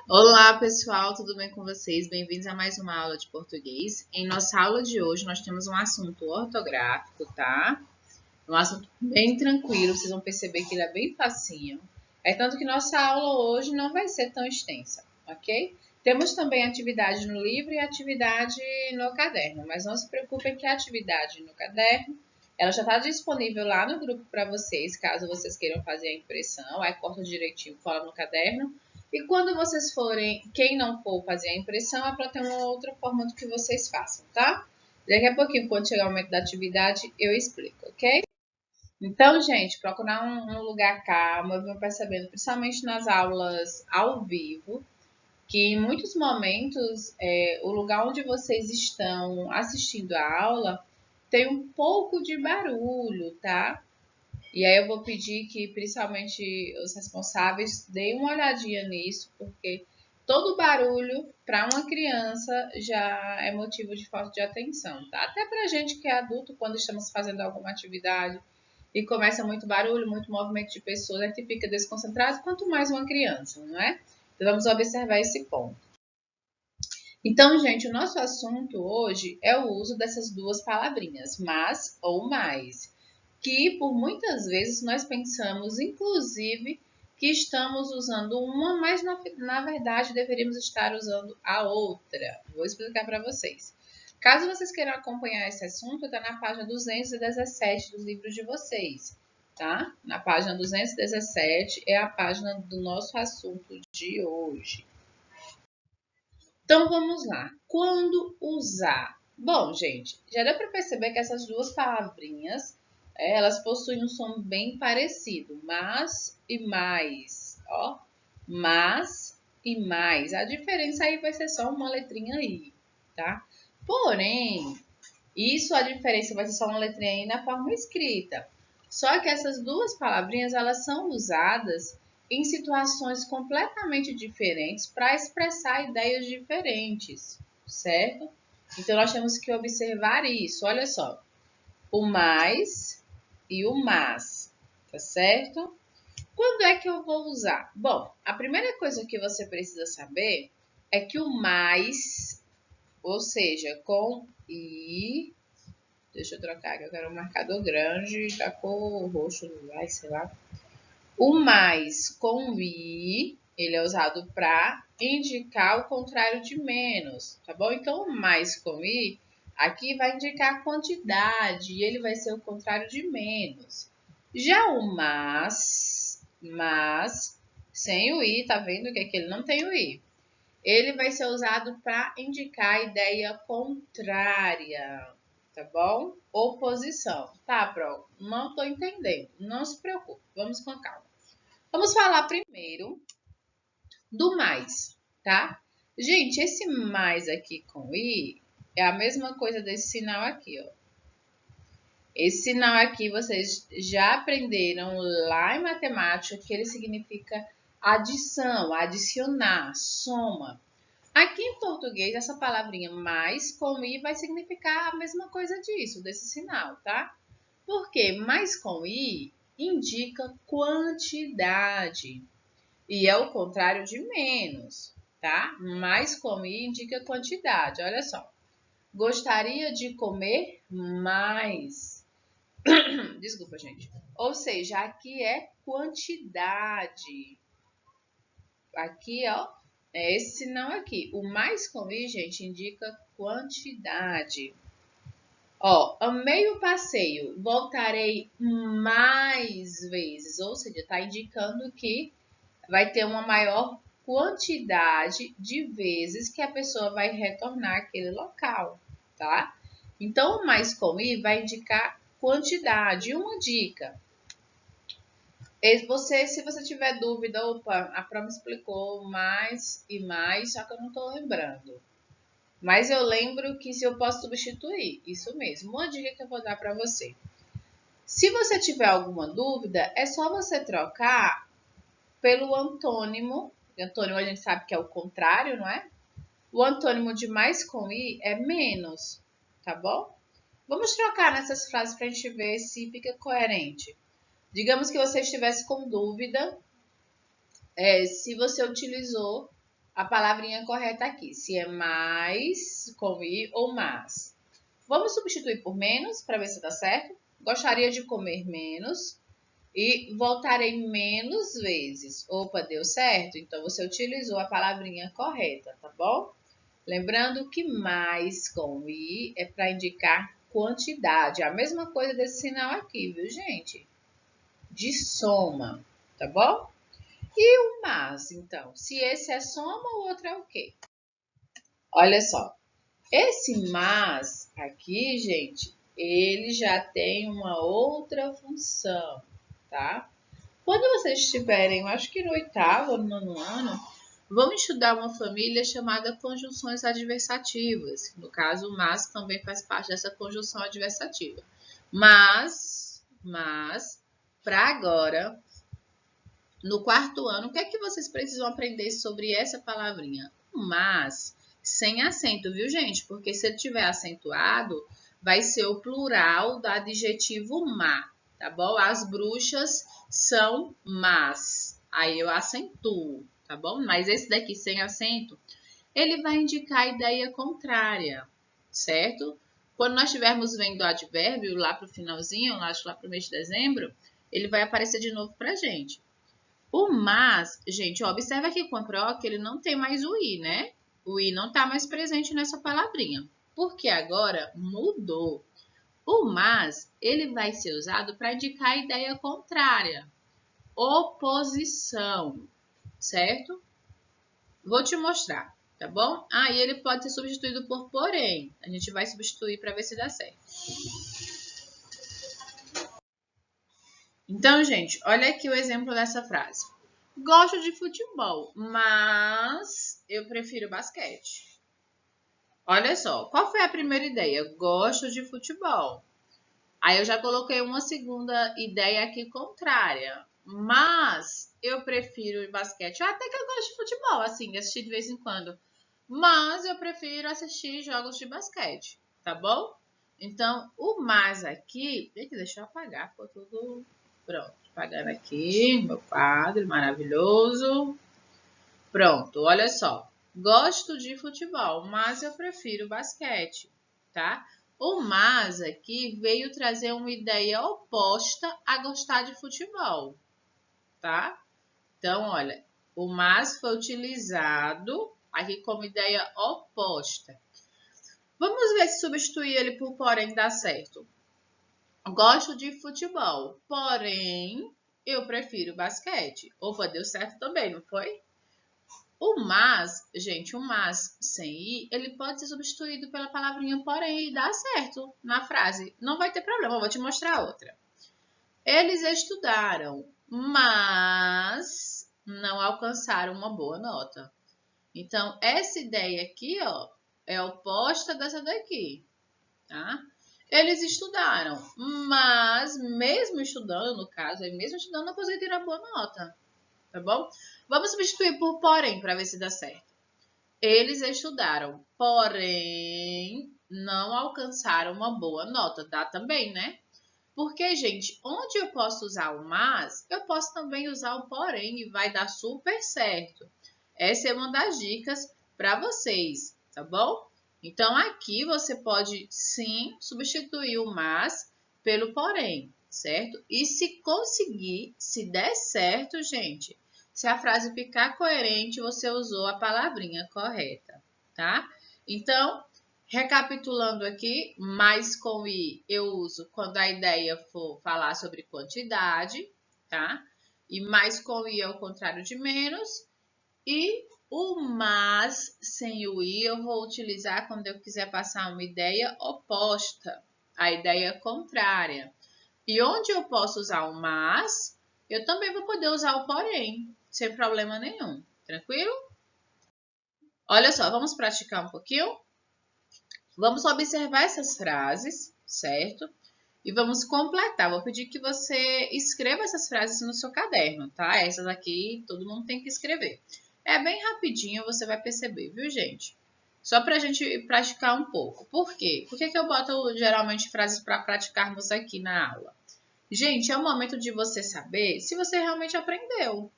Olá, pessoal, tudo bem com vocês? Bem-vindos a mais uma aula de português. Em nossa aula de hoje, nós temos um assunto ortográfico, tá? Um assunto bem tranquilo, vocês vão perceber que ele é bem facinho. É tanto que nossa aula hoje não vai ser tão extensa, ok? Temos também atividade no livro e atividade no caderno, mas não se preocupem que a atividade no caderno, ela já está disponível lá no grupo para vocês, caso vocês queiram fazer a impressão, aí corta direitinho, cola no caderno. E quando vocês forem, quem não for fazer a impressão, é para ter uma outra forma do que vocês façam, tá? Daqui a pouquinho, quando chegar o momento da atividade, eu explico, ok? Então, gente, procurar um lugar calmo, eu venho percebendo, principalmente nas aulas ao vivo, que em muitos momentos o lugar onde vocês estão assistindo a aula tem um pouco de barulho, tá? E aí eu vou pedir que, principalmente, os responsáveis deem uma olhadinha nisso, porque todo barulho para uma criança já é motivo de falta de atenção, tá? Até para a gente que é adulto, quando estamos fazendo alguma atividade e começa muito barulho, muito movimento de pessoas, a gente fica desconcentrado, quanto mais uma criança, não é? Então vamos observar esse ponto. Então, gente, o nosso assunto hoje é o uso dessas duas palavrinhas, mas ou mais, que por muitas vezes nós pensamos, inclusive, que estamos usando uma, mas na verdade deveríamos estar usando a outra. Vou explicar para vocês. Caso vocês queiram acompanhar esse assunto, está na página 217 dos livros de vocês, tá? Na página 217 é a página do nosso assunto de hoje. Então vamos lá. Quando usar? Bom, gente, já dá para perceber que essas duas palavrinhas, elas possuem um som bem parecido, mas e mais, ó, mas e mais. A diferença aí vai ser só uma letrinha aí, tá? Porém, a diferença vai ser só uma letrinha aí na forma escrita. Só que essas duas palavrinhas, elas são usadas em situações completamente diferentes para expressar ideias diferentes, certo? Então, nós temos que observar isso. Olha só, o mais e o mas, tá certo? Quando é que eu vou usar? Bom, a primeira coisa que você precisa saber é que o mais, ou seja, com i. Deixa eu trocar, que eu quero um marcador grande, da cor roxo, vai, sei lá. O mais com i, ele é usado para indicar o contrário de menos, tá bom? Então, o mais com i, aqui vai indicar a quantidade, e ele vai ser o contrário de menos. Já o mas, sem o i, tá vendo que aqui ele não tem o i. Ele vai ser usado para indicar a ideia contrária, tá bom? Oposição. Tá, Pro? Não tô entendendo. Não se preocupe. Vamos com calma. Vamos falar primeiro do mais, tá? Gente, esse mais aqui com i é a mesma coisa desse sinal aqui, ó. Esse sinal aqui vocês já aprenderam lá em matemática que ele significa adição, adicionar, soma. Aqui em português, essa palavrinha mais com i vai significar a mesma coisa disso, desse sinal, tá? Porque mais com i indica quantidade e é o contrário de menos, tá? Mais com i indica quantidade, olha só. Gostaria de comer mais. Desculpa, gente. Ou seja, aqui é quantidade. Aqui, ó, é esse sinal aqui. O mais com i, gente, indica quantidade. Ó, amei o passeio, voltarei mais vezes. Ou seja, está indicando que vai ter uma maior quantidade de vezes que a pessoa vai retornar àquele local, tá? Então, o mais com i vai indicar quantidade. Uma dica. Se você tiver dúvida, opa, a Pro me explicou mais e mais, só que eu não estou lembrando. Mas eu lembro que se eu posso substituir, isso mesmo. Uma dica que eu vou dar para você. Se você tiver alguma dúvida, é só você trocar pelo antônimo. Antônimo a gente sabe que é o contrário, não é? O antônimo de mais com i é menos, tá bom? Vamos trocar nessas frases para a gente ver se fica coerente. Digamos que você estivesse com dúvida se você utilizou a palavrinha correta aqui, se é mais com i ou mas. Vamos substituir por menos para ver se dá certo. Gostaria de comer menos e voltarei menos vezes. Opa, deu certo? Então você utilizou a palavrinha correta, tá bom? Lembrando que mais com i é para indicar quantidade. A mesma coisa desse sinal aqui, viu, gente? De soma, tá bom? E o mas, então? Se esse é soma, o outro é o quê? Olha só. Esse mas aqui, gente, ele já tem uma outra função, tá? Quando vocês estiverem, eu acho que no 8º ou no 9º ano, vão estudar uma família chamada conjunções adversativas. No caso, o mas também faz parte dessa conjunção adversativa. Mas, para agora, no 4º ano, o que é que vocês precisam aprender sobre essa palavrinha? Mas, sem acento, viu, gente? Porque se ele tiver acentuado, vai ser o plural do adjetivo má, tá bom? As bruxas são más. Aí eu acentuo, tá bom? Mas esse daqui sem acento, ele vai indicar a ideia contrária, certo? Quando nós estivermos vendo o advérbio lá para o finalzinho, acho lá para o mês de dezembro, ele vai aparecer de novo para a gente. O mas, gente, observa aqui com a PRO que ele não tem mais o i, né? O i não está mais presente nessa palavrinha, porque agora mudou. O mas, ele vai ser usado para indicar a ideia contrária, oposição, certo? Vou te mostrar, tá bom? E ele pode ser substituído por porém. A gente vai substituir para ver se dá certo. Então, gente, olha aqui o exemplo dessa frase. Gosto de futebol, mas eu prefiro basquete. Olha só, qual foi a primeira ideia? Gosto de futebol. Aí eu já coloquei uma segunda ideia aqui contrária. Mas eu prefiro basquete. Até que eu gosto de futebol, assim, assistir de vez em quando. Mas eu prefiro assistir jogos de basquete, tá bom? Então, o mas aqui... Deixa eu apagar, ficou tudo pronto. Apagando aqui, meu quadro maravilhoso. Pronto, olha só. Gosto de futebol, mas eu prefiro basquete, tá? O mas aqui veio trazer uma ideia oposta a gostar de futebol, tá? Então, olha, o mas foi utilizado aqui como ideia oposta. Vamos ver se substituir ele por porém dá certo. Gosto de futebol, porém eu prefiro basquete. Opa, deu certo também, não foi? O mas, gente, o mas sem i, ele pode ser substituído pela palavrinha porém e dá certo na frase. Não vai ter problema, eu vou te mostrar outra. Eles estudaram, mas não alcançaram uma boa nota. Então, essa ideia aqui, ó, é oposta dessa daqui, tá? Eles estudaram, mas mesmo estudando, no caso, mesmo estudando, não conseguiram tirar boa nota, tá bom? Vamos substituir por porém para ver se dá certo. Eles estudaram, porém não alcançaram uma boa nota. Dá também, né? Porque, gente, onde eu posso usar o mas, eu posso também usar o porém e vai dar super certo. Essa é uma das dicas para vocês, tá bom? Então, aqui você pode, sim, substituir o mas pelo porém, certo? E se conseguir, se der certo, gente, se a frase ficar coerente, você usou a palavrinha correta, tá? Então, recapitulando aqui, mais com i eu uso quando a ideia for falar sobre quantidade, tá? E mais com i é o contrário de menos. E o mas sem o i eu vou utilizar quando eu quiser passar uma ideia oposta, a ideia contrária. E onde eu posso usar o mas, eu também vou poder usar o porém, sem problema nenhum. Tranquilo? Olha só, vamos praticar um pouquinho? Vamos observar essas frases, certo? E vamos completar. Vou pedir que você escreva essas frases no seu caderno, tá? Essas aqui todo mundo tem que escrever. É bem rapidinho, você vai perceber, viu, gente? Só para a gente praticar um pouco. Por quê? Por que eu boto geralmente frases para praticarmos aqui na aula? Gente, é o momento de você saber se você realmente aprendeu,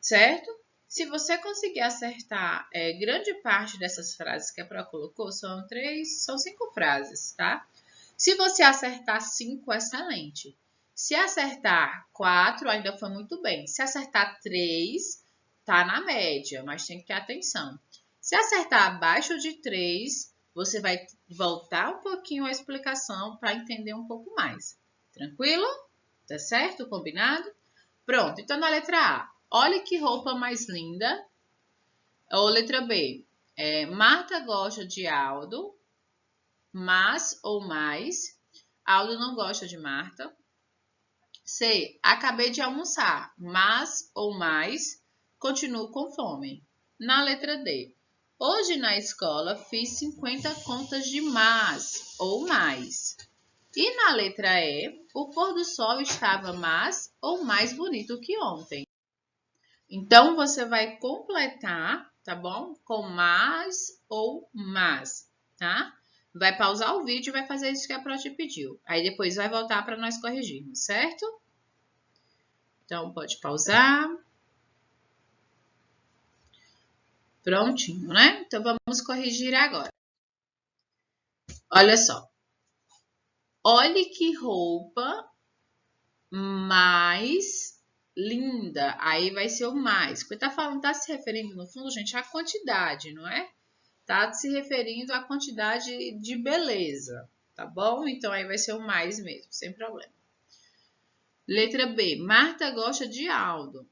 certo? Se você conseguir acertar grande parte dessas frases que a Pro colocou, são 5 frases, tá? Se você acertar 5, excelente. Se acertar 4, ainda foi muito bem. Se acertar 3, tá na média, mas tem que ter atenção. Se acertar abaixo de 3, você vai voltar um pouquinho a explicação para entender um pouco mais. Tranquilo? Tá certo? Combinado? Pronto, então na letra A, olha que roupa mais linda. Ou letra B, Marta gosta de Aldo, mas ou mais. Aldo não gosta de Marta. C, acabei de almoçar, mas ou mais. Continuo com fome. Na letra D, hoje na escola fiz 50 contas de mas ou mais. E na letra E, o pôr do sol estava mais ou mais bonito que ontem. Então, você vai completar, tá bom? Com mais ou mas, tá? Vai pausar o vídeo e vai fazer isso que a Pro te pediu. Aí depois vai voltar para nós corrigirmos, certo? Então, pode pausar. Prontinho, né? Então, vamos corrigir agora. Olha só. Olhe que roupa mais linda. Aí vai ser o mais. Porque tá se referindo, no fundo, gente, à quantidade, não é? Tá se referindo à quantidade de beleza, tá bom? Então, aí vai ser o mais mesmo, sem problema. Letra B. Marta gosta de Aldo.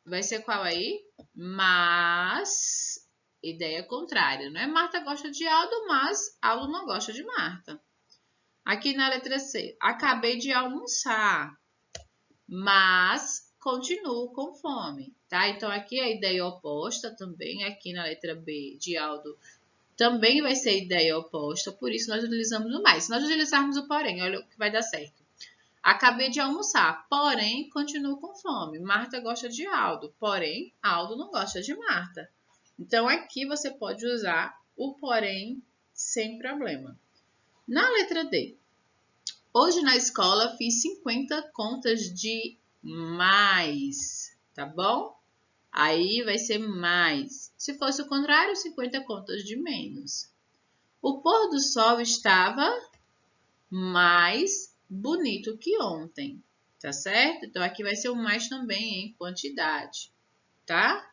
Vai ser qual aí? Mas, ideia contrária, não é? Marta gosta de Aldo, mas Aldo não gosta de Marta. Aqui na letra C. Acabei de almoçar, mas continuo com fome, tá? Então, aqui a ideia oposta também. Aqui na letra B de Aldo também vai ser ideia oposta, por isso nós utilizamos o mais. Se nós utilizarmos o porém, olha o que vai dar certo. Acabei de almoçar, porém continuo com fome. Marta gosta de Aldo, porém Aldo não gosta de Marta. Então aqui você pode usar o porém sem problema. Na letra D. Hoje na escola fiz 50 contas de mais, tá bom? Aí vai ser mais. Se fosse o contrário, 50 contas de menos. O pôr do sol estava mais bonito que ontem, tá certo? Então, aqui vai ser o mais também em quantidade, tá?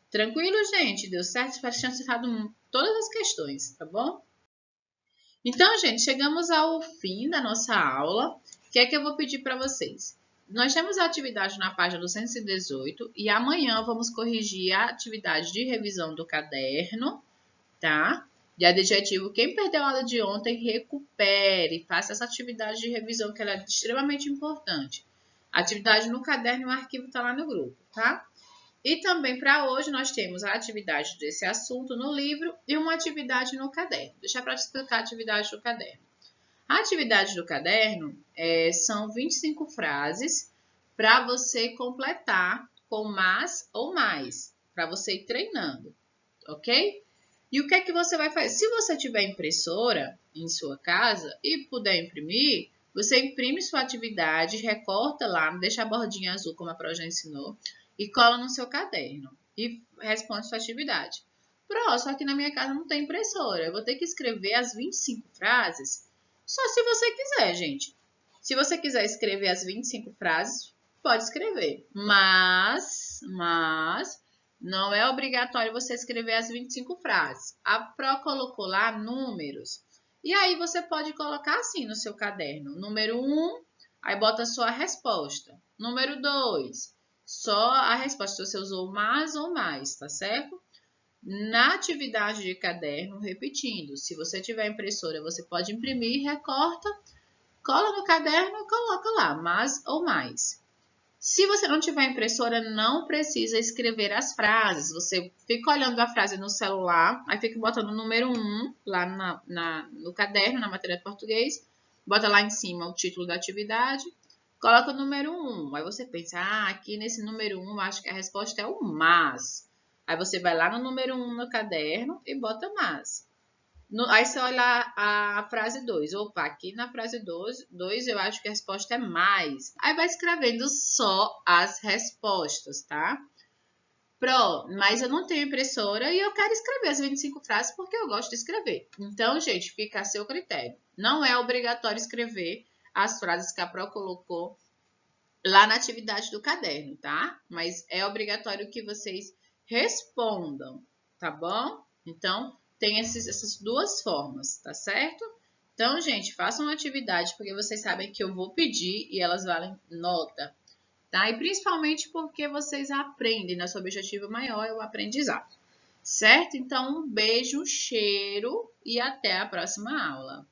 Tranquilo, gente? Deu certo? Espero que tenham acertado todas as questões, tá bom? Então, gente, chegamos ao fim da nossa aula. O que é que eu vou pedir para vocês? Nós temos a atividade na página 218 e amanhã vamos corrigir a atividade de revisão do caderno, tá? De adjetivo. Quem perdeu a aula de ontem, recupere, faça essa atividade de revisão que ela é extremamente importante. A atividade no caderno e o arquivo está lá no grupo, tá? E também para hoje nós temos a atividade desse assunto no livro e uma atividade no caderno. Deixa para te explicar a atividade do caderno. A atividade do caderno são 25 frases para você completar com mas ou mais, para você ir treinando, ok? E o que é que você vai fazer? Se você tiver impressora em sua casa e puder imprimir, você imprime sua atividade, recorta lá, deixa a bordinha azul como a Pro já ensinou e cola no seu caderno e responde sua atividade. Pro, só que na minha casa não tem impressora, eu vou ter que escrever as 25 frases só se você quiser, gente. Se você quiser escrever as 25 frases, pode escrever, mas não é obrigatório você escrever as 25 frases. A Pro colocou lá números. E aí você pode colocar assim no seu caderno. Número 1, aí bota a sua resposta. Número 2, só a resposta. Se você usou mais ou mais, tá certo? Na atividade de caderno, repetindo. Se você tiver impressora, você pode imprimir, recorta, cola no caderno e coloca lá, mais ou mais. Se você não tiver impressora, não precisa escrever as frases. Você fica olhando a frase no celular, aí fica botando o número 1 lá no caderno, na matéria de português. Bota lá em cima o título da atividade. Coloca o número 1. Aí você pensa, aqui nesse número 1, acho que a resposta é o mas. Aí você vai lá no número 1 no caderno e bota mas. Aí você olha a frase 2. Opa, aqui na frase 2 eu acho que a resposta é mais. Aí vai escrevendo só as respostas, tá? Pro, mas eu não tenho impressora e eu quero escrever as 25 frases porque eu gosto de escrever. Então, gente, fica a seu critério. Não é obrigatório escrever as frases que a Pro colocou lá na atividade do caderno, tá? Mas é obrigatório que vocês respondam, tá bom? Então, tem essas duas formas, tá certo? Então, gente, façam uma atividade porque vocês sabem que eu vou pedir e elas valem nota, tá? E principalmente porque vocês aprendem, nosso objetivo maior é o aprendizado, certo? Então, um beijo, um cheiro e até a próxima aula.